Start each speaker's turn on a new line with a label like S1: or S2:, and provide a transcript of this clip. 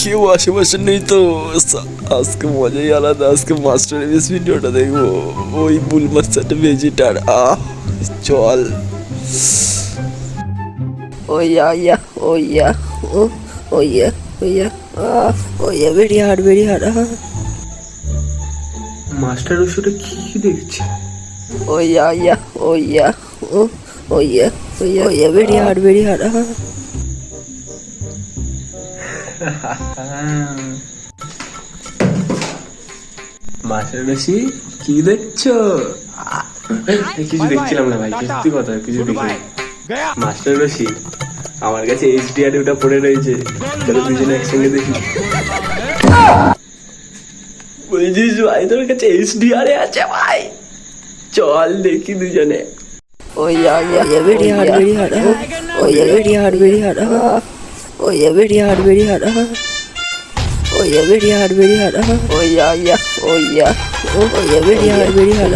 S1: কেউ আশেপাশে নেই তো। আজকে মজাই আলাদা। আজকে মাস্টার এবিস ভিডিওটা দেখবো, ওই বুল মাস্টারটা ভেজিটার। চল।
S2: Oh yeah, yeah, oh yeah, oh yeah, oh yeah, oh yeah, very hard, very hard.
S3: Master ওষুধে কি দেখছে?
S2: Oh yeah, yeah, oh yeah, oh yeah, oh yeah, oh yeah, very hard, very hard.
S3: Master বেশি কি দেখছো? কিছু দেখছিলাম না ভাই, সত্যি কথা কিছু দেখিনি। মাস্টার বেশি আমার কাছে এইচডিআর ওটা পড়ে রয়েছে, চলো দুজনে একসঙ্গে দেখি। বুঝিস ভাই, তোর কাছে এইচডিআর আছে ভাই, চল দেখি দুজনে।
S2: Oh yeah, yeah, yeah, very hard, very hard. Oh yeah, very hard, very hard. Oh yeah, very hard, very hard. Oh yeah, very hard, very hard. Oh yeah, yeah, oh yeah, oh yeah, very hard, very hard.